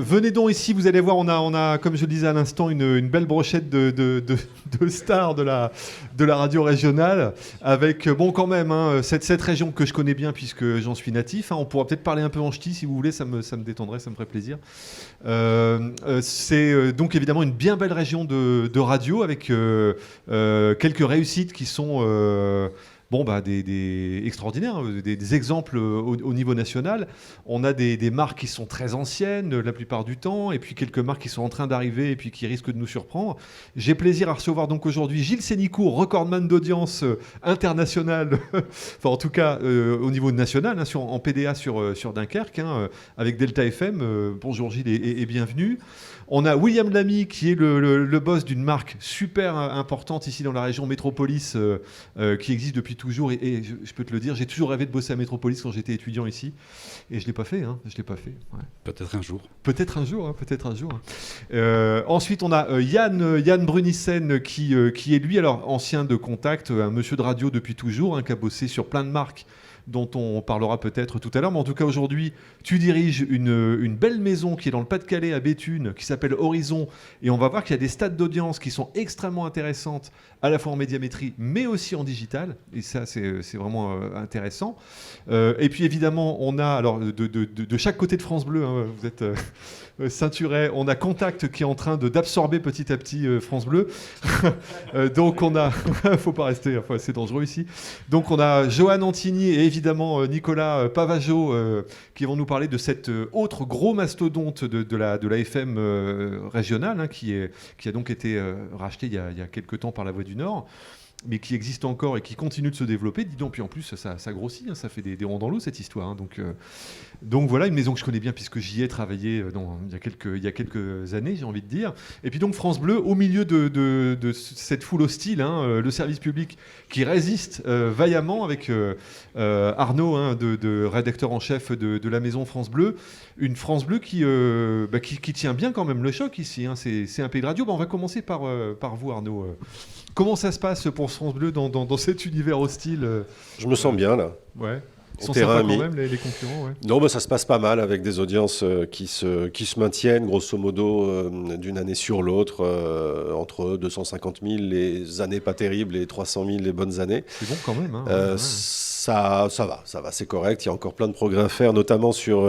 Venez donc ici, vous allez voir, on a comme je le disais à l'instant, une belle brochette de stars de la radio régionale, avec, bon quand même, cette région que je connais bien puisque j'en suis natif, on pourra peut-être parler un peu en ch'ti si vous voulez, ça me détendrait, ça me ferait plaisir. C'est donc évidemment une bien belle région de radio avec quelques réussites qui sont... des extraordinaires, des exemples au niveau national. On a des marques qui sont très anciennes la plupart du temps, et puis quelques marques qui sont en train d'arriver et puis qui risquent de nous surprendre. J'ai plaisir à recevoir donc aujourd'hui Gilles Sénicourt, recordman d'audience international, enfin en tout cas au niveau national, en PDA sur Dunkerque, avec Delta FM. Bonjour Gilles et bienvenue. On a William Lamy qui est le boss d'une marque super importante ici dans la région Métropolis qui existe depuis toujours et je peux te le dire, j'ai toujours rêvé de bosser à Métropolis quand j'étais étudiant ici et je l'ai pas fait. Ouais. Peut-être un jour. Peut-être un jour. Ensuite on a Yann Brunissen qui est lui alors ancien de Contact, un monsieur de radio depuis toujours, qui a bossé sur plein de marques dont on parlera peut-être tout à l'heure. Mais en tout cas, aujourd'hui, tu diriges une belle maison qui est dans le Pas-de-Calais, à Béthune, qui s'appelle Horizon. Et on va voir qu'il y a des stats d'audience qui sont extrêmement intéressantes, à la fois en médiamétrie, mais aussi en digital. Et ça, c'est vraiment intéressant. Et puis, évidemment, on a, alors, de chaque côté de France Bleu, vous êtes... ceinturé, on a Contact qui est en train d'absorber petit à petit France Bleu. Donc on a, faut pas rester, c'est dangereux ici. Donc on a Johan Antigny et évidemment Nicolas Pavageau qui vont nous parler de cet autre gros mastodonte de la FM régionale qui a donc été racheté il y a quelques temps par La Voix du Nord, mais qui existe encore et qui continue de se développer. Dis donc, puis en plus, ça grossit, ça fait des ronds dans l'eau, cette histoire. Donc voilà, une maison que je connais bien, puisque j'y ai travaillé il y a quelques années, j'ai envie de dire. Et puis donc France Bleu, au milieu de cette foule hostile, le service public qui résiste vaillamment avec Arnaud, rédacteur en chef de la maison France Bleu. Une France Bleu qui tient bien quand même le choc ici. C'est un pays de radio. On va commencer par vous, Arnaud. Comment ça se passe pour France Bleu dans cet univers hostile Je me sens bien là. Ouais. Ils sont sympas quand même, les concurrents. Ouais. Non, ça se passe pas mal avec des audiences qui se maintiennent grosso modo d'une année sur l'autre, entre 250 000 les années pas terribles et 300 000 les bonnes années. C'est bon quand même. Ça va, c'est correct. Il y a encore plein de progrès à faire, notamment sur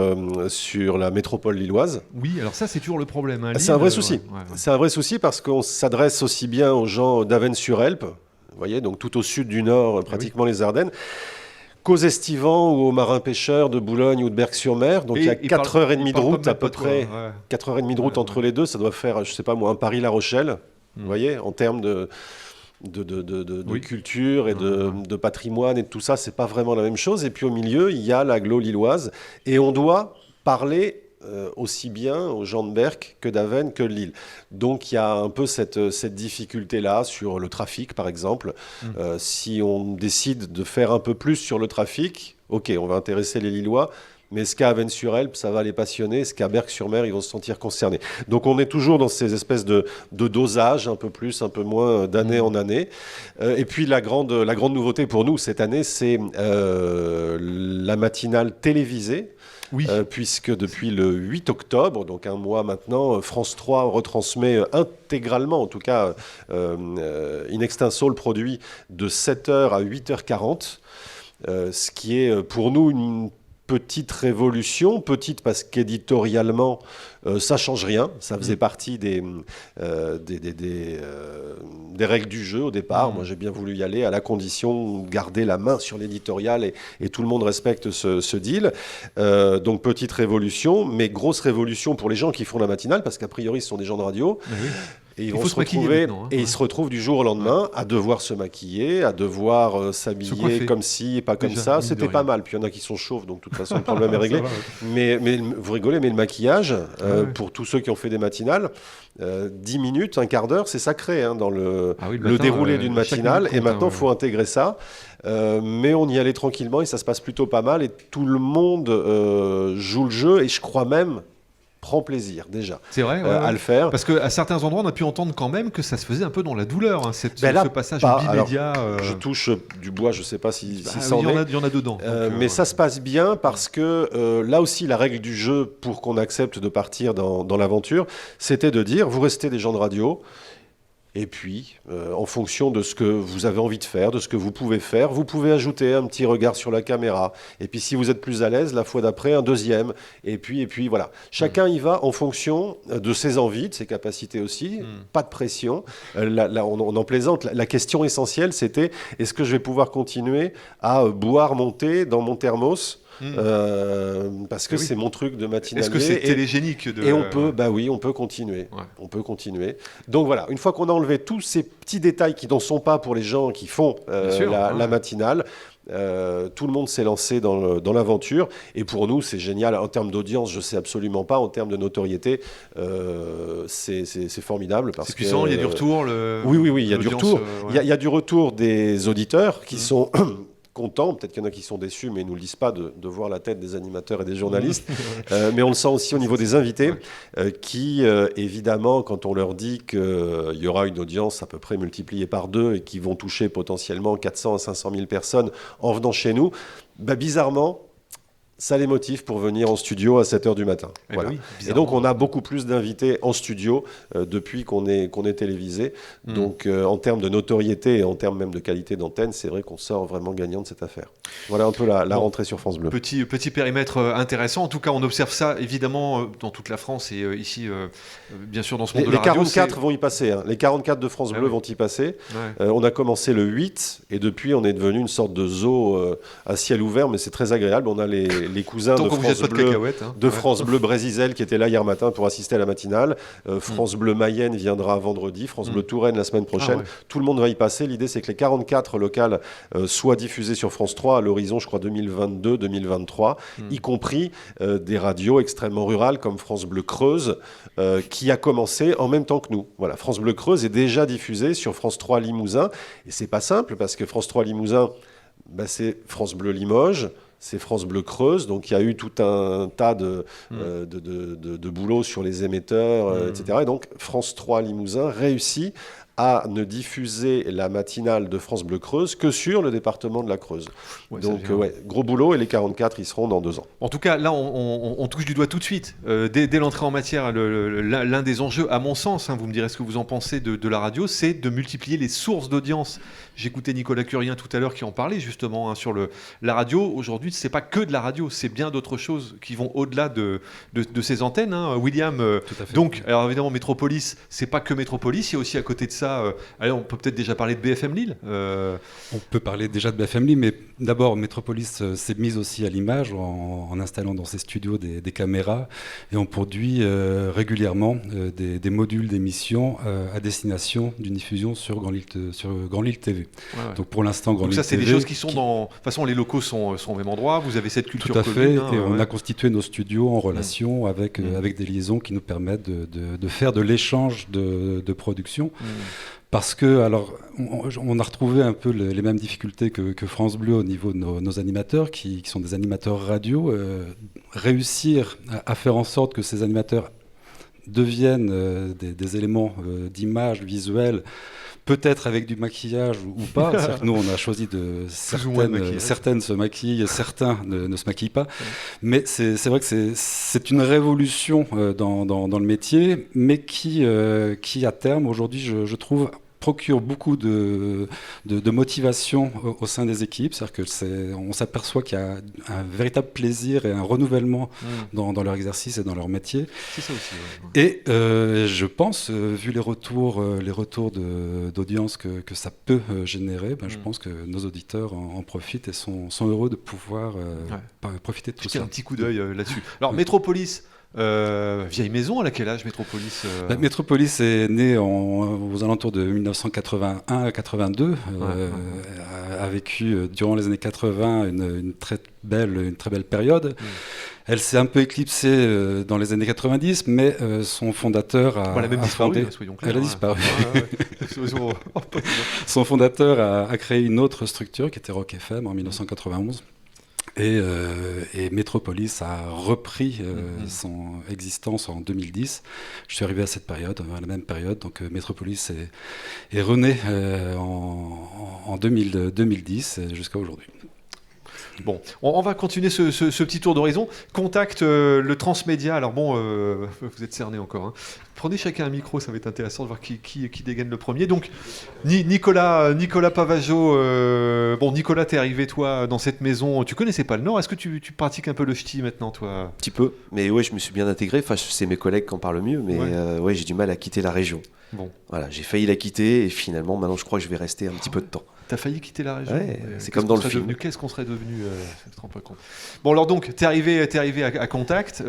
la métropole lilloise. Oui, alors ça c'est toujours le problème. Lille, c'est un vrai souci. Ouais. C'est un vrai souci parce qu'on s'adresse aussi bien aux gens d'Avesnes-sur-Helpe, vous voyez, donc tout au sud du Nord, pratiquement les Ardennes, qu'aux estivants ou aux marins-pêcheurs de Boulogne ou de Berck-sur-Mer. Donc il y a 4h30 de route à peu près. 4h30 de route entre les deux, ça doit faire, je sais pas moi, un Paris-La Rochelle, vous voyez, en termes de culture et de patrimoine et de tout ça, c'est pas vraiment la même chose. Et puis au milieu, il y a l'agglo lilloise et on doit parler aussi bien aux gens de Berck que d'Avesnes que de Lille. Donc il y a un peu cette difficulté-là sur le trafic, par exemple. Si on décide de faire un peu plus sur le trafic, ok, on va intéresser les Lillois, mais est-ce qu'à Avesnes-sur-Helpe, ça va les passionner? Est-ce qu'à Berck-sur-Mer, ils vont se sentir concernés? Donc on est toujours dans ces espèces de dosage, un peu plus, un peu moins, d'année en année. Et puis la grande nouveauté pour nous cette année, c'est la matinale télévisée. Oui. Puisque depuis le 8 octobre, donc un mois maintenant, France 3 retransmet intégralement, en tout cas in extenso, le produit de 7h à 8h40, ce qui est pour nous une petite révolution, petite parce qu'éditorialement, ça change rien. Ça faisait partie des règles du jeu au départ. Moi, j'ai bien voulu y aller à la condition de garder la main sur l'éditorial et tout le monde respecte ce deal. Donc, petite révolution, mais grosse révolution pour les gens qui font la matinale parce qu'a priori, ce sont des gens de radio. Oui. Et ils vont se retrouver ils se retrouvent du jour au lendemain à devoir se maquiller, à devoir s'habiller comme ci et pas comme ça. C'était pas mal. Puis il y en a qui sont chauves, donc de toute façon le problème est réglé. Mais vous rigolez, mais le maquillage, pour tous ceux qui ont fait des matinales, 10 minutes, un quart d'heure, c'est sacré dans le déroulé d'une matinale. Et maintenant, il faut intégrer ça. Mais on y allait tranquillement et ça se passe plutôt pas mal. Et tout le monde joue le jeu. Et je crois même prend plaisir déjà C'est vrai, à le faire. Parce qu'à certains endroits, on a pu entendre quand même que ça se faisait un peu dans la douleur, hein, Là, ce passage pas. bimédia. Je touche du bois, je ne sais pas si oui, c'en est. il y en a dedans. Mais ça se passe bien parce que là aussi, la règle du jeu pour qu'on accepte de partir dans l'aventure, c'était de dire, vous restez des gens de radio. Et puis, en fonction de ce que vous avez envie de faire, de ce que vous pouvez ajouter un petit regard sur la caméra. Et puis, si vous êtes plus à l'aise, la fois d'après, un deuxième. Et puis voilà. Chacun y va en fonction de ses envies, de ses capacités aussi. Pas de pression. Là, on en plaisante. La question essentielle, c'était, est-ce que je vais pouvoir continuer à boire mon thé dans mon thermos parce que c'est mon truc de matinalier. Est-ce que c'est télégénique Et on peut, on peut continuer. Ouais. On peut continuer. Donc voilà, une fois qu'on a enlevé tous ces petits détails qui n'en sont pas pour les gens qui font la matinale, tout le monde s'est lancé dans l'aventure. Et pour nous, c'est génial. En termes d'audience, je ne sais absolument pas. En termes de notoriété, c'est formidable. C'est puissant, il y a du retour. Oui, il y a du retour. Il y a du retour des auditeurs qui sont... contents, peut-être qu'il y en a qui sont déçus, mais ils ne nous le disent pas de voir la tête des animateurs et des journalistes. Mais on le sent aussi au niveau des invités, qui, évidemment, quand on leur dit qu'il y aura une audience à peu près multipliée par 2 et qui vont toucher potentiellement 400 à 500 000 personnes en venant chez nous, bizarrement, ça les motive pour venir en studio à 7h du matin. Voilà. Et donc, on a beaucoup plus d'invités en studio depuis qu'on est télévisé. Donc, en termes de notoriété et en termes même de qualité d'antenne, c'est vrai qu'on sort vraiment gagnant de cette affaire. Voilà un peu la rentrée sur France Bleu. Petit périmètre intéressant. En tout cas, on observe ça, évidemment, dans toute la France et ici, bien sûr, dans ce monde de la radio. Les 44 vont y passer. Hein. Les 44 de France Bleu vont y passer. On a commencé le 8 et depuis, on est devenu une sorte de zoo à ciel ouvert, mais c'est très agréable. On a les cousins de France Bleu Brésisel qui étaient là hier matin pour assister à la matinale. France Bleu Mayenne viendra vendredi, France Bleu Touraine la semaine prochaine. Tout le monde va y passer. L'idée, c'est que les 44 locales soient diffusées sur France 3 à l'horizon, je crois, 2022-2023, y compris des radios extrêmement rurales comme France Bleu Creuse, qui a commencé en même temps que nous. Voilà, France Bleu Creuse est déjà diffusée sur France 3 Limousin. Et c'est pas simple parce que France 3 Limousin, c'est France Bleu Limoges, c'est France Bleu Creuse, donc il y a eu tout un tas de boulot sur les émetteurs, etc. Et donc France 3 Limousin réussit à ne diffuser la matinale de France Bleu Creuse que sur le département de la Creuse. Donc, gros boulot, et les 44, ils seront dans 2 ans. En tout cas, là, on touche du doigt tout de suite. Dès l'entrée en matière, l'un des enjeux, à mon sens, vous me direz ce que vous en pensez de la radio, c'est de multiplier les sources d'audience. J'écoutais Nicolas Curien tout à l'heure qui en parlait justement sur la radio. Aujourd'hui, c'est pas que de la radio, c'est bien d'autres choses qui vont au-delà de ces antennes. William, donc, alors évidemment, Métropolis, c'est pas que Métropolis, il y a aussi à côté de ça, allez, on peut peut-être déjà parler de BFM Lille. On peut parler déjà de BFM Lille, mais d'abord, Métropolis s'est mise aussi à l'image en installant dans ses studios des caméras, et on produit régulièrement des modules d'émissions à destination d'une diffusion sur Grand Lille TV. Donc pour l'instant, Grand Lille TV... Donc ça, c'est des choses qui sont dans... De toute façon, les locaux sont au même endroit, vous avez cette culture commune. Tout à fait, et on a constitué nos studios en relation avec des liaisons qui nous permettent de faire de l'échange de production. Parce que, alors, on a retrouvé un peu les mêmes difficultés que France Bleu au niveau de nos animateurs, qui sont des animateurs radio. Réussir à faire en sorte que ces animateurs deviennent des éléments d'image visuelle, peut-être avec du maquillage ou pas. C'est-à-dire que nous, on a choisi certaines se maquillent, certains ne se maquillent pas. Mais c'est vrai que c'est une révolution dans le métier, mais qui à terme, aujourd'hui, je trouve, procure beaucoup de motivation au sein des équipes. C'est-à-dire qu'on s'aperçoit qu'il y a un véritable plaisir et un renouvellement dans leur exercice et dans leur métier. C'est ça aussi. Et je pense, vu les retours d'audience que ça peut générer, je pense que nos auditeurs en profitent et sont heureux de pouvoir profiter de tout ça. Un petit coup d'œil là-dessus. Alors, Métropolis, vieille maison, à quel âge Métropolis Métropolis est né aux alentours de 1981 à 82, a vécu durant les années 80 une très belle période. Elle s'est un peu éclipsée dans les années 90, mais son fondateur a disparu. Elle a disparu. Son fondateur a créé une autre structure qui était Rock FM en 1991. Et Metropolis a repris son existence en 2010. Je suis arrivé à cette période, à la même période. Donc Metropolis est rené en 2010 jusqu'à aujourd'hui. Bon, on va continuer ce petit tour d'horizon. Contact, le transmédia. Alors bon, vous êtes cernés encore. Hein. Prenez chacun un micro, ça va être intéressant de voir qui dégaine le premier. Donc, Nicolas Pavageau. Bon, Nicolas, t'es arrivé, toi, dans cette maison. Tu connaissais pas le Nord. Est-ce que tu pratiques un peu le ch'ti maintenant, toi ? Un petit peu, mais ouais, je me suis bien intégré. Enfin, c'est mes collègues qui en parlent mieux, mais ouais, j'ai du mal à quitter la région. Bon. Voilà, j'ai failli la quitter et finalement, maintenant, je crois que je vais rester un petit peu de temps. T'as failli quitter la région. Ouais, c'est comme dans le film. Qu'est-ce qu'on serait devenu je te rends pas compte. Bon, alors donc, t'es arrivé à Contact.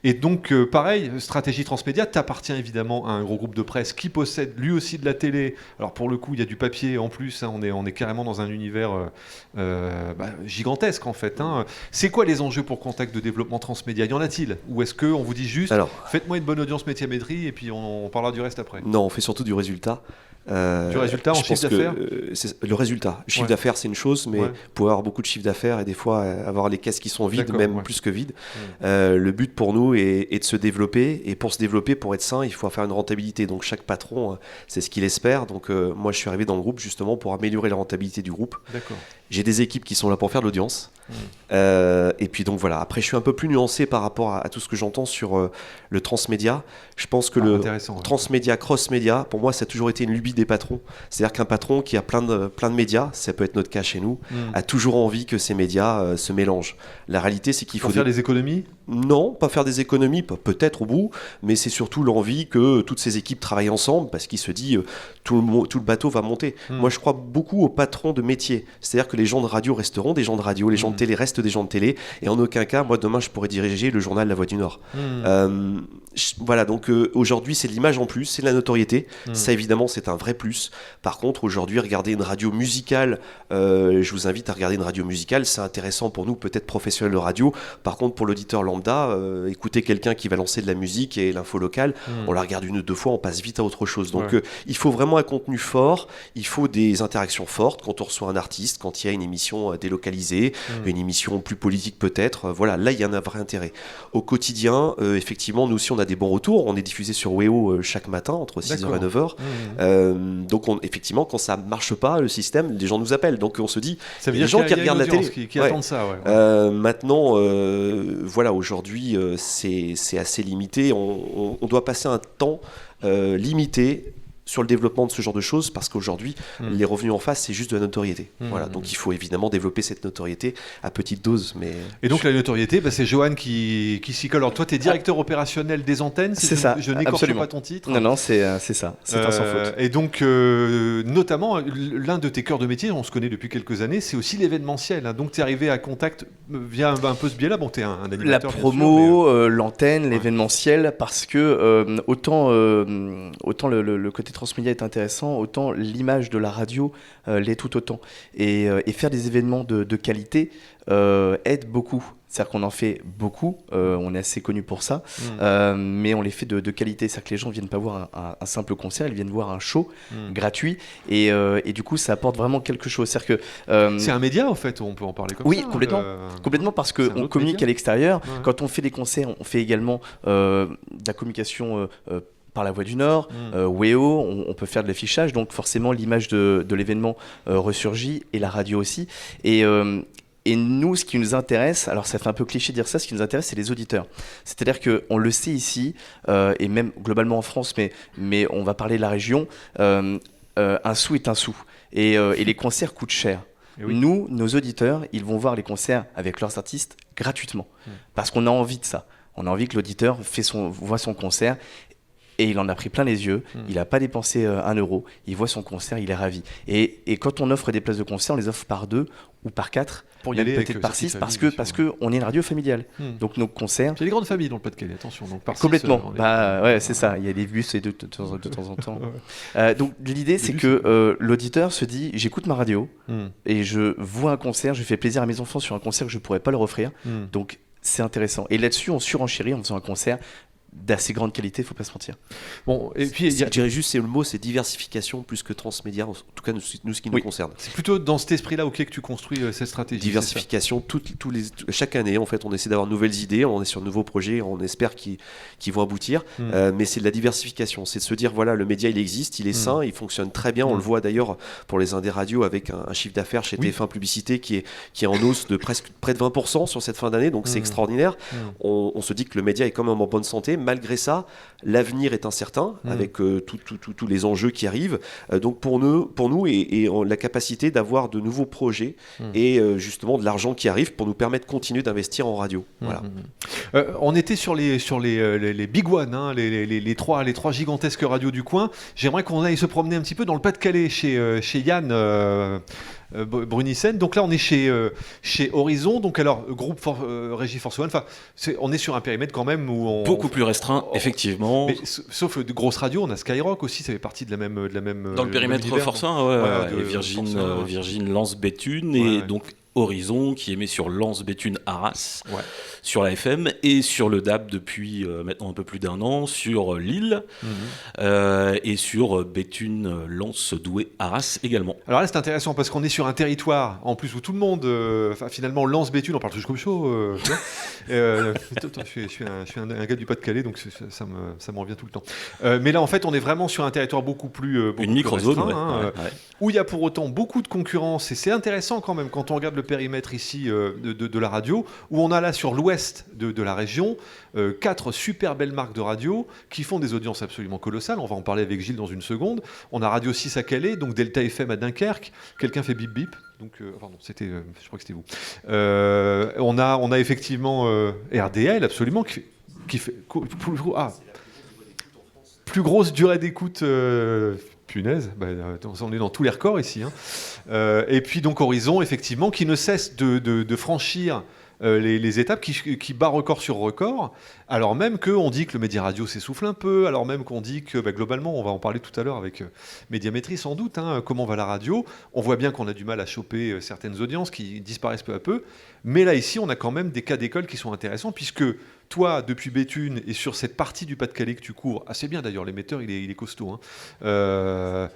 Et donc, pareil, stratégie transmédia, t'appartiens évidemment à un gros groupe de presse qui possède lui aussi de la télé. Alors, pour le coup, il y a du papier en plus. Hein, on est carrément dans un univers gigantesque, en fait. Hein. C'est quoi les enjeux pour Contact de développement transmédia ? Y en a-t-il ? Ou est-ce qu'on vous dit juste, faites-moi une bonne audience métiamétrie et puis on parlera du reste après ? Non, on fait surtout du résultat. Du résultat en chiffre d'affaires ? Le résultat. Le chiffre d'affaires, c'est une chose, mais pouvoir avoir beaucoup de chiffre d'affaires et des fois avoir les caisses qui sont vides, même plus que vides. Le but pour nous est de se développer. Et pour se développer, pour être sain, il faut faire une rentabilité. Donc chaque patron, c'est ce qu'il espère. Donc moi, je suis arrivé dans le groupe justement pour améliorer la rentabilité du groupe. D'accord. J'ai des équipes qui sont là pour faire de l'audience. Et puis donc voilà. Après, je suis un peu plus nuancé par rapport à tout ce que j'entends sur le transmédia. Je pense que le transmédia, cross-média, pour moi, ça a toujours été une lubie des patrons. C'est-à-dire qu'un patron qui a plein de médias, ça peut être notre cas chez nous, a toujours envie que ces médias se mélangent. La réalité, c'est qu'il faut faire des économies ? Non, pas faire des économies, peut-être au bout, mais c'est surtout l'envie que toutes ces équipes travaillent ensemble parce qu'il se dit tout le bateau va monter. Moi, je crois beaucoup aux patrons de métier. C'est-à-dire que les gens de radio resteront des gens de radio, les gens de télé restent des gens de télé, et en aucun cas, moi, demain, je pourrais diriger le journal La Voix du Nord. Voilà, donc aujourd'hui, c'est de l'image en plus, c'est de la notoriété. Ça, évidemment, c'est un vrai plus. Par contre, aujourd'hui, regarder une radio musicale, je vous invite à regarder une radio musicale, c'est intéressant pour nous, peut-être professionnels de radio. Par contre, pour l'auditeur lambda, écouter quelqu'un qui va lancer de la musique et l'info locale, on la regarde une ou deux fois, on passe vite à autre chose. Donc, il faut vraiment un contenu fort, il faut des interactions fortes quand on reçoit un artiste, quand il y a une émission délocalisée, une émission plus politique peut-être. Voilà, là, il y a un vrai intérêt. Au quotidien, effectivement, nous aussi, on a des bons retours. On est diffusé sur WEO chaque matin, entre 6h et 9h. Donc, effectivement, quand ça ne marche pas, le système, les gens nous appellent. Donc, on se dit, ça veut il y a des gens qui regardent la télé. Qui attendent ça, maintenant, voilà, aujourd'hui, c'est assez limité. On doit passer un temps limité sur le développement de ce genre de choses parce qu'aujourd'hui, les revenus en face, c'est juste de la notoriété. Voilà, donc il faut évidemment développer cette notoriété à petite dose. Et donc la notoriété, c'est Johan qui s'y colle. Alors toi, tu es directeur opérationnel des antennes. C'est ça, je n'écorche pas ton titre. Non, c'est ça, c'est un sans faute. Et donc, notamment, l'un de tes cœurs de métier, on se connaît depuis quelques années, c'est aussi l'événementiel. Hein. Donc tu es arrivé à Contact via un peu ce biais-là. Bon, tu es un animateur. La promo, l'antenne, l'événementiel, parce que autant le côté transmédia est intéressant, autant l'image de la radio l'est tout autant. Et faire des événements de qualité aide beaucoup. C'est-à-dire qu'on en fait beaucoup, on est assez connu pour ça, mais on les fait de qualité. C'est-à-dire que les gens ne viennent pas voir un simple concert, ils viennent voir un show gratuit, et du coup ça apporte vraiment quelque chose. C'est-à-dire que, c'est un média en fait, on peut en parler comme ça. Oui, complètement parce qu'on communique à l'extérieur. Ouais. Quand on fait des concerts, on fait également de la communication par La Voix du Nord, WEO, on peut faire de l'affichage, donc forcément l'image de l'événement ressurgit, et la radio aussi. Et nous, ce qui nous intéresse, alors ça fait un peu cliché de dire ça, ce qui nous intéresse, c'est les auditeurs. C'est-à-dire qu'on le sait ici, et même globalement en France, mais on va parler de la région, un sou est un sou. Et les concerts coûtent cher. Oui. Nous, nos auditeurs, ils vont voir les concerts avec leurs artistes gratuitement. Parce qu'on a envie de ça. On a envie que l'auditeur voit son concert. Et il en a pris plein les yeux, il n'a pas dépensé 1 euro, il voit son concert, il est ravi. Et quand on offre des places de concert, on les offre par 2 ou par 4, pour y aller peut-être par 6, parce qu'on est une radio familiale. Donc nos concerts... Il y a des grandes familles dans le Pas-de-Calais, attention. Donc par complètement, ouais, c'est ça, il y a des bus et de temps en temps. Donc l'idée, c'est que l'auditeur se dit, j'écoute ma radio, et je vois un concert, je fais plaisir à mes enfants sur un concert que je ne pourrais pas leur offrir, donc c'est intéressant. Et là-dessus, on surenchérit en faisant un concert d'assez grande qualité, faut pas se mentir. Bon, et puis Je dirais juste, c'est le mot, c'est diversification plus que transmédia, en tout cas nous ce qui nous concerne. c'est plutôt dans cet esprit-là que tu construis cette stratégie. Diversification, chaque année en fait on essaie d'avoir de nouvelles idées, on est sur de nouveaux projets, on espère qu'ils vont aboutir, mais c'est de la diversification, c'est de se dire voilà, le média il existe, il est sain, il fonctionne très bien, on le voit d'ailleurs pour les indés radios avec un chiffre d'affaires chez TF1 Publicité qui est en hausse de presque près de 20% sur cette fin d'année, donc c'est extraordinaire. On se dit que le média est quand même en bonne santé. Malgré ça, l'avenir est incertain avec tous les enjeux qui arrivent. Donc pour nous et la capacité d'avoir de nouveaux projets et justement de l'argent qui arrive pour nous permettre de continuer d'investir en radio. Voilà. On était sur les big one, hein, les trois gigantesques radios du coin. J'aimerais qu'on aille se promener un petit peu dans le Pas-de-Calais chez Yann Brunissen. Donc là, on est chez Horizon. Donc alors, groupe Régie Force One. Enfin, on est sur un périmètre quand même où beaucoup plus restreint, effectivement. Mais, sauf de grosses radios, on a Skyrock aussi. Ça fait partie de la même. Dans le périmètre Force 1, Virgin lance Béthune et donc Horizon qui émet sur Lens Béthune Arras, sur la FM et sur le DAB depuis maintenant un peu plus d'1 an, sur Lille et sur Béthune Lens Douai Arras également. Alors là c'est intéressant parce qu'on est sur un territoire en plus où tout le monde, finalement Lens Béthune, on parle toujours comme chaud. Je suis un gars du Pas-de-Calais donc ça me revient tout le temps. Mais là en fait on est vraiment sur un territoire beaucoup plus une micro-zone où il y a pour autant beaucoup de concurrence et c'est intéressant quand même quand on regarde le périmètre ici de la radio, où on a là sur l'ouest de la région 4 super belles marques de radio qui font des audiences absolument colossales. On va en parler avec Gilles dans une seconde. On a Radio 6 à Calais, donc Delta FM à Dunkerque. Quelqu'un fait bip bip. Donc, pardon, c'était, je crois que c'était vous. On a effectivement RDL, absolument, qui fait plus grosse durée d'écoute. Punaise, on est dans tous les records ici. Et puis donc Horizon, effectivement, qui ne cesse de franchir les étapes, qui bat record sur record, alors même qu'on dit que le média radio s'essouffle un peu, alors même qu'on dit que globalement, on va en parler tout à l'heure avec Médiamétrie sans doute, comment va la radio. On voit bien qu'on a du mal à choper certaines audiences qui disparaissent peu à peu, mais là ici, on a quand même des cas d'école qui sont intéressants, puisque toi, depuis Béthune et sur cette partie du Pas-de-Calais que tu couvres, assez bien d'ailleurs, l'émetteur il est costaud, t'as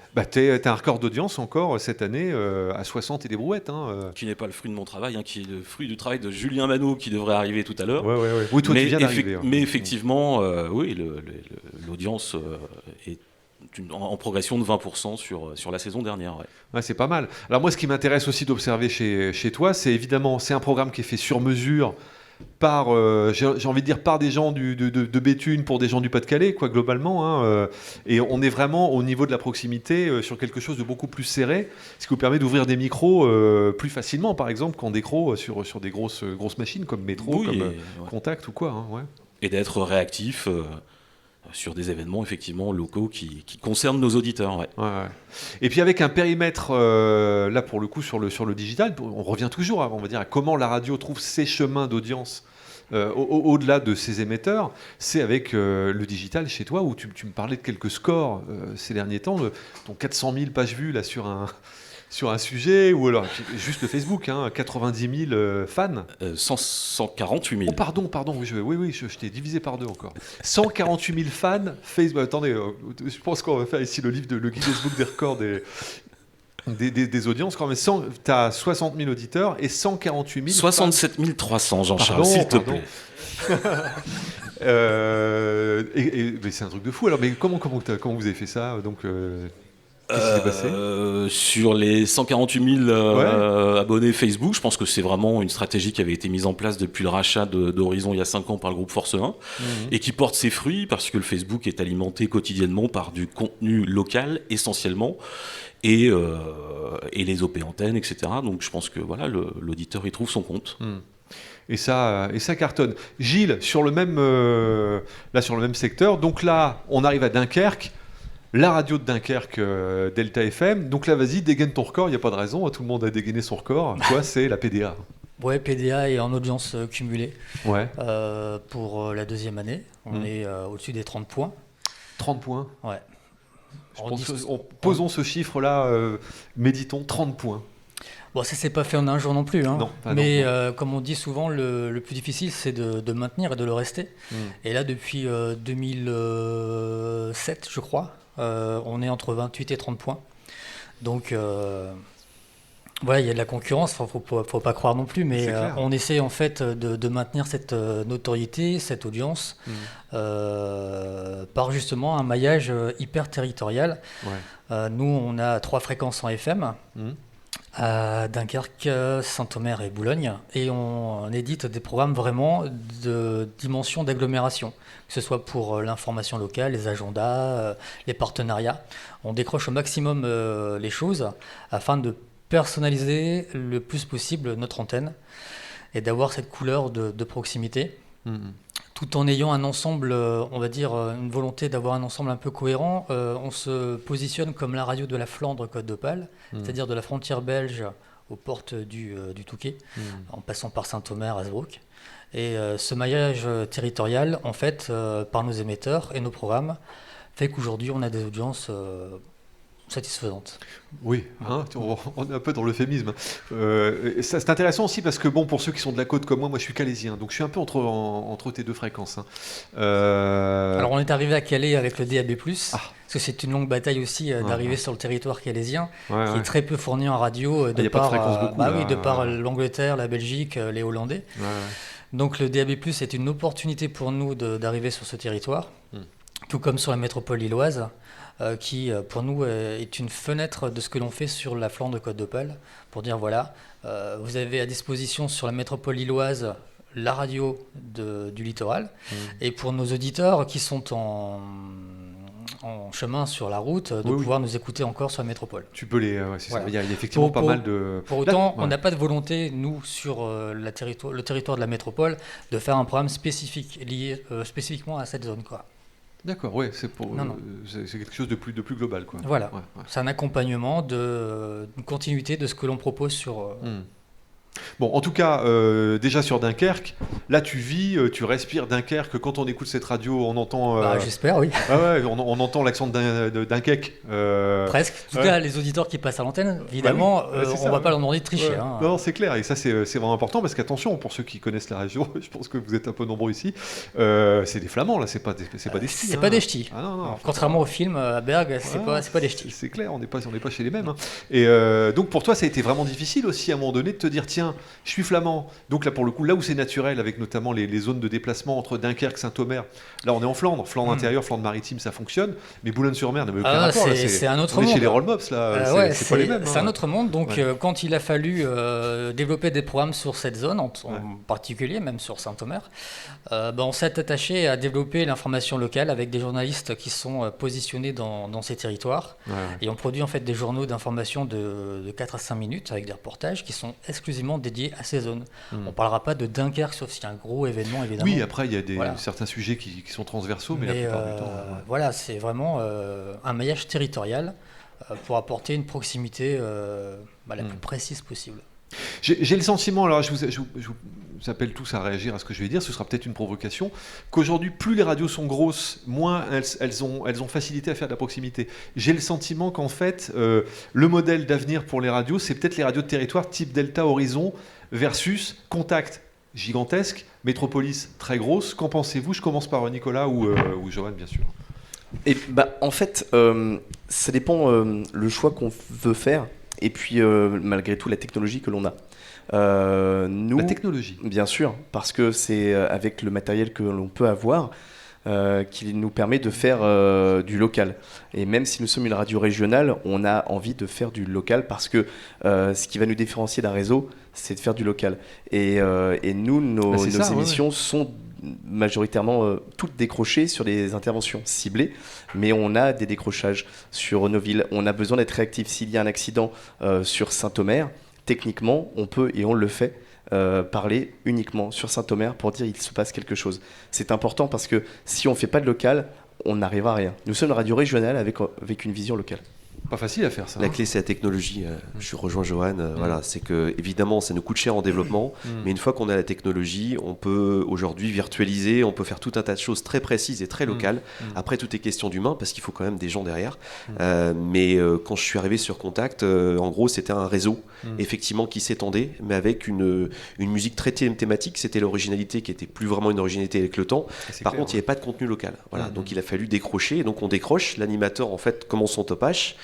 un record d'audience encore cette année à 60 et des brouettes. Qui n'est pas le fruit de mon travail, qui est le fruit du travail de Julien Manot qui devrait arriver tout à l'heure. Oui, toi tu viens d'arriver. Mais effectivement, oui, l'audience est en progression de 20% sur la saison dernière. Ouais, c'est pas mal. Alors moi, ce qui m'intéresse aussi d'observer chez toi, c'est évidemment, c'est un programme qui est fait sur mesure par, j'ai envie de dire, par des gens de Béthune pour des gens du Pas-de-Calais, globalement. Et on est vraiment au niveau de la proximité sur quelque chose de beaucoup plus serré, ce qui vous permet d'ouvrir des micros plus facilement, par exemple, qu'en décro sur des grosses machines comme Métro, Contact ou quoi. Et d'être réactif sur des événements effectivement locaux qui concernent nos auditeurs. Et puis avec un périmètre, là pour le coup sur le digital, on revient toujours on va dire, à comment la radio trouve ses chemins d'audience au-delà de ses émetteurs, c'est avec le digital chez toi, où tu me parlais de quelques scores ces derniers temps, ton 400 000 pages vues là, sur un sujet, ou alors juste le Facebook, 90 000 fans. 148 000. Oh, pardon, oui, je t'ai divisé par deux encore. 148 000 fans, Facebook. Attendez, je pense qu'on va faire ici le Guinness Book des records des audiences. Quand même, tu as 60 000 auditeurs et 148 000 67 300, Jean-Charles, s'il te plaît. Mais c'est un truc de fou. Alors, mais comment vous avez fait ça donc, qu'est-ce qui s'est passé sur les 148 000 abonnés Facebook, je pense que c'est vraiment une stratégie qui avait été mise en place depuis le rachat d'Horizon il y a 5 ans par le groupe Force 1 et qui porte ses fruits parce que le Facebook est alimenté quotidiennement par du contenu local essentiellement et les OP antennes, etc. Donc je pense que voilà, l'auditeur y trouve son compte. Et ça cartonne. Gilles, sur le même secteur, donc là on arrive à Dunkerque. La radio de Dunkerque, Delta FM. Donc là, vas-y, dégaine ton record. Il n'y a pas de raison. Tout le monde a dégainé son record. Quoi, c'est la PDA. Ouais, PDA est en audience cumulée. Ouais. Pour la deuxième année. On est au-dessus des 30 points. 30 points. Ouais. Posons ce chiffre-là, méditons, 30 points. Bon, ça s'est pas fait en un jour non plus, hein. Non, mais comme on dit souvent, le plus difficile, c'est de maintenir et de le rester. Et là, depuis 2007, je crois, on est entre 28 et 30 points. Donc, voilà, il y a de la concurrence, faut pas croire non plus, mais on essaie en fait de maintenir cette notoriété, cette audience, par justement un maillage hyper territorial. Nous, on a 3 fréquences en FM. À Dunkerque, Saint-Omer et Boulogne, et on édite des programmes vraiment de dimension d'agglomération, que ce soit pour l'information locale, les agendas, les partenariats. On décroche au maximum les choses afin de personnaliser le plus possible notre antenne et d'avoir cette couleur de proximité. Tout en ayant un ensemble, on va dire, une volonté d'avoir un ensemble un peu cohérent. On se positionne comme la radio de la Flandre Côte d'Opale, c'est-à-dire de la frontière belge aux portes du Touquet, en passant par Saint-Omer, Hazebrouck. Et ce maillage territorial, en fait, par nos émetteurs et nos programmes, fait qu'aujourd'hui, on a des audiences satisfaisante. Oui, hein, on est un peu dans l'euphémisme. C'est intéressant aussi parce que, bon, pour ceux qui sont de la côte comme moi je suis calaisien, donc je suis un peu entre tes deux fréquences. Hein. Alors, on est arrivé à Calais avec le DAB+, parce que c'est une longue bataille aussi d'arriver sur le territoire calaisien, qui est très peu fourni en radio, de par l'Angleterre, la Belgique, les Hollandais. Donc, le DAB+, est une opportunité pour nous d'arriver sur ce territoire, tout comme sur la métropole lilloise. Qui, pour nous, est une fenêtre de ce que l'on fait sur la Flandre Côte d'Opale, pour dire, voilà, vous avez à disposition sur la métropole lilloise la radio du littoral, et pour nos auditeurs qui sont en chemin sur la route, de pouvoir nous écouter encore sur la métropole. Tu peux les... ça. Il y a effectivement pas mal de... Pour autant, on n'a pas de volonté, nous, sur le territoire de la métropole, de faire un programme spécifique, lié spécifiquement à cette zone, quoi. D'accord, ouais, c'est quelque chose de plus global, quoi. Voilà, c'est un accompagnement une continuité de ce que l'on propose sur... Bon, en tout cas, déjà sur Dunkerque, là tu vis, tu respires Dunkerque. Quand on écoute cette radio, on entend... j'espère, oui. On entend l'accent de Dunkerque. Presque. En tout cas, les auditeurs qui passent à l'antenne, évidemment, on ne va pas leur demander de tricher. Hein. Non, c'est clair. Et ça, c'est vraiment important parce qu'attention, pour ceux qui connaissent la région, je pense que vous êtes un peu nombreux ici, c'est des Flamands, là, c'est pas des ch'tis. C'est pas des ch'tis. Non. Contrairement au film, à Berg, c'est pas des ch'tis. C'est clair, on n'est pas chez les mêmes. Hein. Et donc, pour toi, ça a été vraiment difficile aussi, à un moment donné, de te dire, tiens, je suis flamand, donc là pour le coup, là où c'est naturel, avec notamment les zones de déplacement entre Dunkerque, Saint-Omer, là on est en Flandre intérieure, Flandre maritime, ça fonctionne, mais Boulogne-sur-Mer n'a aucun rapport. C'est un autre monde. On est chez les Roll Mops, là, c'est pas les mêmes. C'est un autre monde, donc quand il a fallu développer des programmes sur cette zone, en particulier, même sur Saint-Omer, on s'est attaché à développer l'information locale avec des journalistes qui sont positionnés dans ces territoires, et on produit en fait des journaux d'information de 4 à 5 minutes avec des reportages qui sont exclusivement dédiés à ces zones. On ne parlera pas de Dunkerque, sauf s'il y a un gros événement, évidemment. Oui, après, il y a certains sujets qui sont transversaux, mais la plupart du temps... Voilà, c'est vraiment un maillage territorial pour apporter une proximité la plus précise possible. J'ai le sentiment, alors je vous appelle tous à réagir à ce que je vais dire, ce sera peut-être une provocation, qu'aujourd'hui, plus les radios sont grosses, moins elles ont facilité à faire de la proximité. J'ai le sentiment qu'en fait, le modèle d'avenir pour les radios, c'est peut-être les radios de territoire type Delta Horizon versus Contact gigantesque, Métropolis très grosse. Qu'en pensez-vous? Je commence par Nicolas ou Johan, bien sûr. Et en fait, ça dépend le choix qu'on veut faire. Et puis, malgré tout, la technologie que l'on a. La technologie. Bien sûr, parce que c'est avec le matériel que l'on peut avoir qui nous permet de faire du local. Et même si nous sommes une radio régionale, on a envie de faire du local parce que ce qui va nous différencier d'un réseau, c'est de faire du local. Et nous, nos émissions sont majoritairement toutes décrochées sur des interventions ciblées, mais on a des décrochages sur nos villes. On a besoin d'être réactif. S'il y a un accident sur Saint-Omer, techniquement, on peut, et on le fait, parler uniquement sur Saint-Omer pour dire qu'il se passe quelque chose. C'est important parce que si on ne fait pas de local, on n'arrive à rien. Nous sommes une radio régionale avec une vision locale. Pas facile à faire ça. La clé, c'est la technologie. Je rejoins Johan. Voilà, c'est que évidemment, ça nous coûte cher en développement, mais une fois qu'on a la technologie, on peut aujourd'hui virtualiser, on peut faire tout un tas de choses très précises et très locales. Après, tout est question d'humain parce qu'il faut quand même des gens derrière. Mais quand je suis arrivé sur Contact, en gros, c'était un réseau effectivement qui s'étendait, mais avec une musique très thématique. C'était l'originalité qui était plus vraiment une originalité avec le temps. Par contre, il n'y avait pas de contenu local. Voilà, donc il a fallu décrocher. Et donc on décroche. L'animateur en fait commence son topage.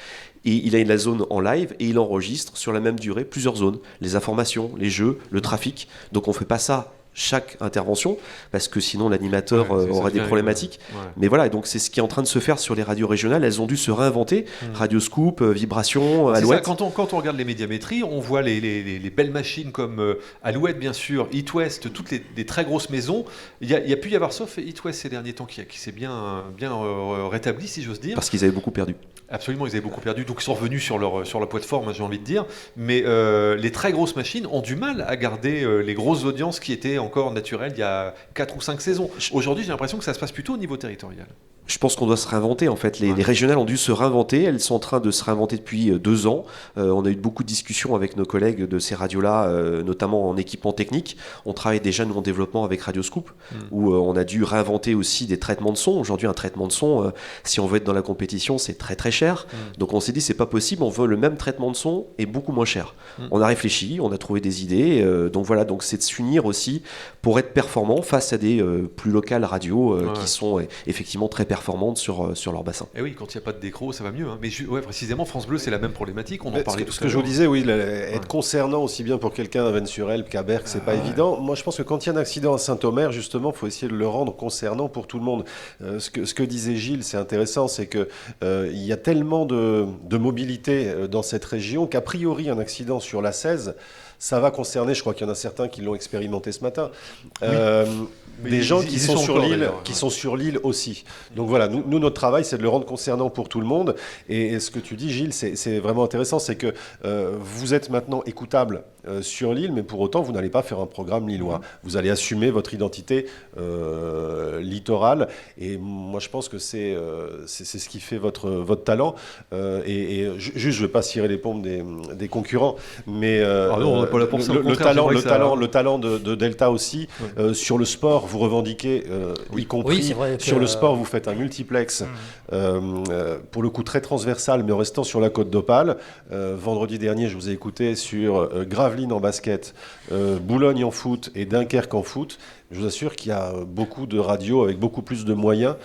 Et il a la zone en live et il enregistre sur la même durée plusieurs zones, les informations, les jeux, le trafic. Donc on ne fait pas ça chaque intervention parce que sinon l'animateur aurait des problématiques. Mais voilà, et donc c'est ce qui est en train de se faire sur les radios régionales. Elles ont dû se réinventer. Radio Scoop, Vibration, Alouette. Ça, quand on regarde les médiamétries, on voit les belles machines comme Alouette bien sûr, It West, toutes les très grosses maisons. Il y a pu y avoir, sauf It West ces derniers temps, qui s'est bien rétabli, si j'ose dire. Parce qu'ils avaient beaucoup perdu. Absolument, ils avaient beaucoup perdu, donc ils sont revenus sur la plateforme, j'ai envie de dire. Mais les très grosses machines ont du mal à garder les grosses audiences qui étaient encore naturelles il y a 4 ou 5 saisons. Aujourd'hui, j'ai l'impression que ça se passe plutôt au niveau territorial. Je pense qu'on doit se réinventer en fait. Les régionales ont dû se réinventer. Elles sont en train de se réinventer depuis 2 ans. On a eu beaucoup de discussions avec nos collègues de ces radios-là, notamment en équipement technique. On travaille déjà nous en développement avec Radio Scoop, où on a dû réinventer aussi des traitements de son. Aujourd'hui, un traitement de son, si on veut être dans la compétition, c'est très très cher. Donc on s'est dit c'est pas possible. On veut le même traitement de son et beaucoup moins cher. On a réfléchi, on a trouvé des idées. Donc voilà, donc c'est de s'unir aussi pour être performant face à des plus locales radios qui sont effectivement très performantes sur leur bassin. Et oui, quand il n'y a pas de décro, ça va mieux. Hein. Mais précisément, France Bleu, c'est la même problématique. On en parlait tout à l'heure. Ce que je vous disais, oui, être concernant aussi bien pour quelqu'un à Vennes-sur-Helpe qu'à Berck, c'est pas évident. Moi, je pense que quand il y a un accident à Saint-Omer, justement, il faut essayer de le rendre concernant pour tout le monde. Ce que disait Gilles, c'est intéressant, c'est que il y a tellement de mobilité dans cette région qu'a priori, un accident sur la 16, ça va concerner, je crois qu'il y en a certains qui l'ont expérimenté ce matin, des gens qui sont sur l'île aussi. Donc voilà, nous notre travail, c'est de le rendre concernant pour tout le monde. Et ce que tu dis, Gilles, c'est vraiment intéressant, c'est que vous êtes maintenant écoutable sur l'île, mais pour autant, vous n'allez pas faire un programme lillois. Vous allez assumer votre identité littorale. Et moi, je pense que c'est ce qui fait votre talent. Juste, je ne vais pas cirer les pompes des concurrents, mais non, on n'a pas la pour ça. Le talent de Delta aussi, sur le sport, vous revendiquez, y compris sur le sport, vous faites un multiplex, pour le coup très transversal, mais en restant sur la côte d'Opale. Vendredi dernier, je vous ai écouté sur Gravelines en basket, Boulogne en foot et Dunkerque en foot. Je vous assure qu'il y a beaucoup de radios avec beaucoup plus de moyens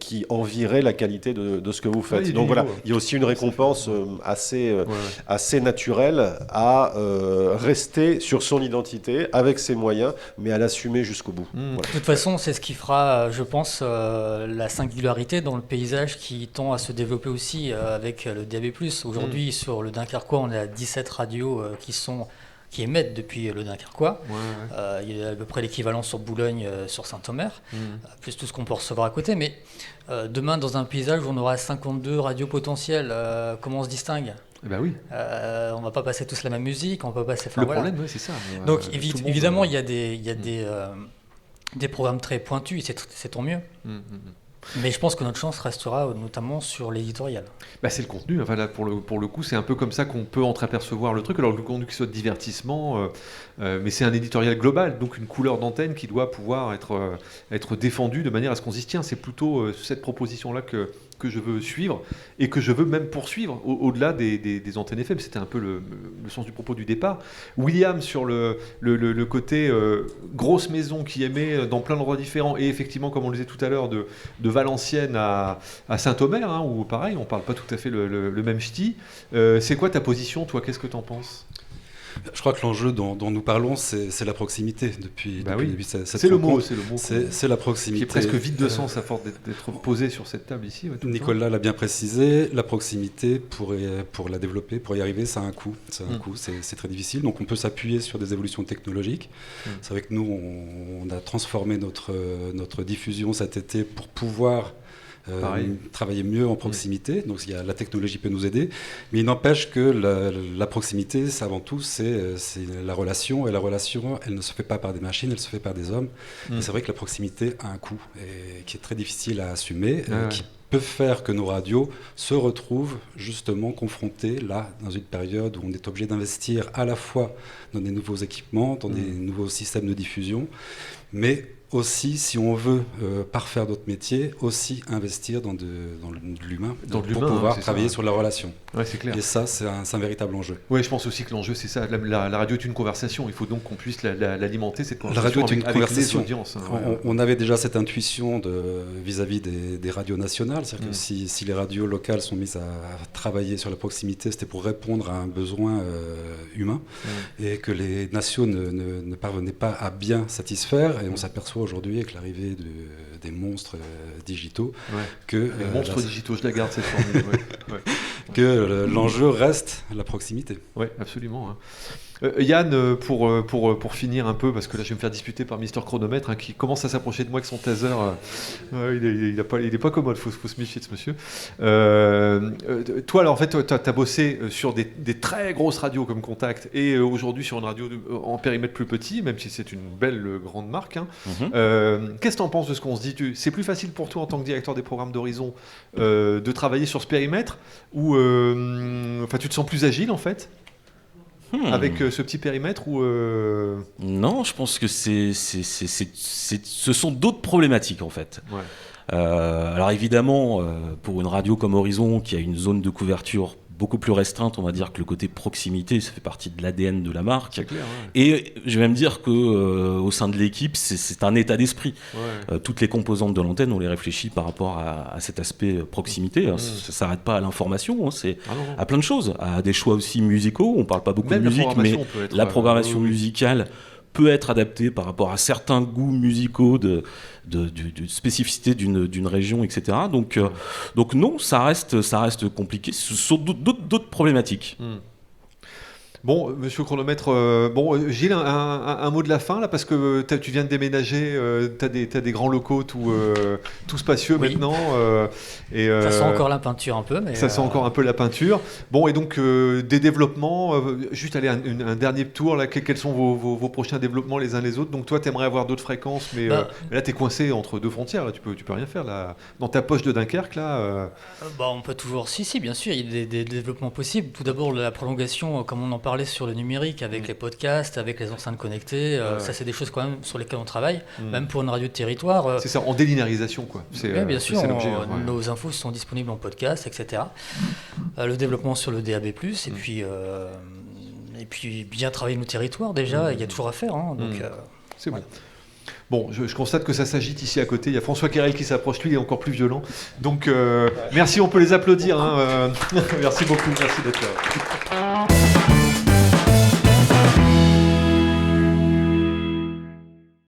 qui envieraient la qualité de ce que vous faites. Donc voilà, il y a aussi une récompense assez naturelle à rester sur son identité avec ses moyens, mais à l'assumer jusqu'au bout. Voilà. De toute façon, c'est ce qui fera, je pense, la singularité dans le paysage qui tend à se développer aussi avec le DAB+. Aujourd'hui, sur le Dunkerquois, on a 17 radios qui émettent depuis le Dunkerquois. Il y a à peu près l'équivalent sur Boulogne, sur Saint-Omer, plus tout ce qu'on peut recevoir à côté. Mais demain, dans un paysage où on aura 52 radios potentielles, comment on se distingue ? Ben oui. On va pas passer tous la même musique, on va pas passer. Le problème, c'est ça. Donc évidemment, il y a des programmes très pointus, c'est tant mieux. Mais je pense que notre chance restera notamment sur l'éditorial. C'est le contenu. Enfin, là, pour le coup, c'est un peu comme ça qu'on peut entreapercevoir le truc. Alors, le contenu qui soit de divertissement, mais c'est un éditorial global, donc une couleur d'antenne qui doit pouvoir être défendue de manière à ce qu'on y tient. C'est plutôt cette proposition-là que je veux suivre et que je veux même poursuivre au-delà des antennes FM. C'était un peu le sens du propos du départ. William, sur le côté grosse maison qui émet dans plein d'endroits différents, et effectivement, comme on le disait tout à l'heure, de Valenciennes à Saint-Omer, où pareil, on parle pas tout à fait le même ch'ti. C'est quoi ta position, toi ? Qu'est-ce que tu en penses ? Je crois que l'enjeu dont nous parlons, c'est la proximité depuis cette c'est le mot. C'est la proximité. Qui est presque vide de sens à force d'être posé sur cette table ici. Nicolas l'a bien précisé, la proximité, pour la développer, pour y arriver, ça a un coût. C'est très difficile. Donc on peut s'appuyer sur des évolutions technologiques. C'est vrai que nous, on a transformé notre diffusion cet été pour pouvoir travailler mieux en proximité, donc la technologie peut nous aider, mais il n'empêche que la proximité, c'est avant tout, c'est la relation, et la relation, elle ne se fait pas par des machines, elle se fait par des hommes. Et c'est vrai que la proximité a un coût, et qui est très difficile à assumer, qui peut faire que nos radios se retrouvent justement confrontées, là, dans une période où on est obligé d'investir à la fois dans des nouveaux équipements, dans des nouveaux systèmes de diffusion, mais aussi, si on veut parfaire notre métier, aussi investir dans de l'humain pour pouvoir travailler sur la relation. Ouais, c'est clair. Et ça, c'est un véritable enjeu. Oui, je pense aussi que l'enjeu, c'est ça. La radio est une conversation. Il faut donc qu'on puisse l'alimenter, cette conversation. La radio est une conversation. Les audiences. On avait déjà cette intuition vis-à-vis des radios nationales. C'est-à-dire que si les radios locales sont mises à travailler sur la proximité, c'était pour répondre à un besoin humain et que les nations ne parvenaient pas à bien satisfaire. Et on s'aperçoit aujourd'hui, avec l'arrivée des monstres digitaux, que... Les monstres digitaux, je la garde cette formule. Que l'enjeu reste la proximité. Oui, absolument. Hein. Yann, pour finir un peu, parce que là je vais me faire disputer par Mister Chronomètre, qui commence à s'approcher de moi avec son taser. Il est pas commode, faut se méfier de ce monsieur. Toi, alors en fait, tu as bossé sur des très grosses radios comme Contact, et aujourd'hui sur une radio en périmètre plus petit, même si c'est une belle grande marque. Hein. Qu'est-ce que tu en penses de ce qu'on se dit? C'est plus facile pour toi en tant que directeur des programmes d'Horizon de travailler sur ce périmètre, ou tu te sens plus agile en fait avec ce petit périmètre, ou Non, je pense que ce sont d'autres problématiques en fait. Alors évidemment, pour une radio comme Horizon qui a une zone de couverture beaucoup plus restreinte, on va dire que le côté proximité, ça fait partie de l'ADN de la marque. C'est clair, Et je vais même dire que au sein de l'équipe, c'est un état d'esprit. Toutes les composantes de l'antenne, on les réfléchit par rapport à cet aspect proximité. Ça ne s'arrête pas à l'information, c'est à plein de choses, à des choix aussi musicaux. On ne parle pas beaucoup de musique, mais la programmation musicale peut être adaptée par rapport à certains goûts musicaux de spécificité d'une région, etc. Donc non, ça reste compliqué. Ce sont d'autres problématiques. Bon, monsieur Chronomètre, Gilles, un mot de la fin, là, parce que tu viens de déménager, tu as des grands locaux tout spacieux maintenant. Ça sent encore la peinture un peu. Mais ça sent encore un peu la peinture. Bon, et donc des développements, juste aller un dernier tour, là, quels sont vos prochains développements les uns les autres? Donc toi, tu aimerais avoir d'autres fréquences, mais là, tu es coincé entre deux frontières, là, tu peux rien faire. Là. Dans ta poche de Dunkerque, là... on peut toujours... Si, bien sûr, il y a des développements possibles. Tout d'abord, la prolongation, comme on en parlait sur le numérique, avec les podcasts, avec les enceintes connectées, ça c'est des choses quand même sur lesquelles on travaille, même pour une radio de territoire. C'est ça, en délinéarisation quoi. Bien sûr, nos infos sont disponibles en podcast, etc. Le développement sur le DAB+, et puis bien travailler nos territoires déjà, il y a toujours à faire. C'est bon. Bon, je constate que ça s'agite ici à côté. Il y a François Querel qui s'approche, lui, il est encore plus violent. Donc, merci, on peut les applaudir. Merci beaucoup, merci d'être là.